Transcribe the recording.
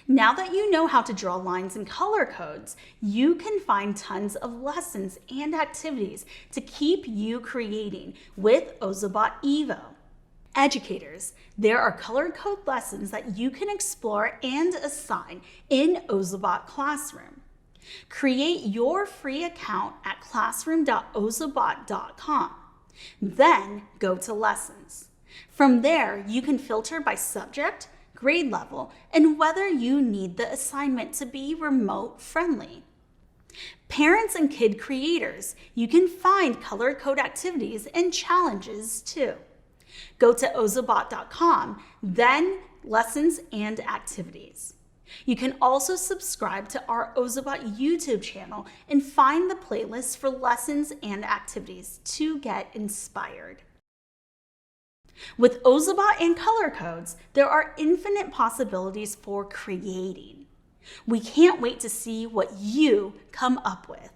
Now that you know how to draw lines and color codes, you can find tons of lessons and activities to keep you creating with Ozobot Evo. Educators, there are color code lessons that you can explore and assign in Ozobot Classroom. Create your free account at classroom.ozobot.com. Then go to Lessons. From there, you can filter by subject, grade level, and whether you need the assignment to be remote friendly. Parents and kid creators, you can find color code activities and challenges too. Go to ozobot.com, then Lessons and Activities. You can also subscribe to our Ozobot YouTube channel and find the playlist for lessons and activities to get inspired. With Ozobot and color codes, there are infinite possibilities for creating. We can't wait to see what you come up with.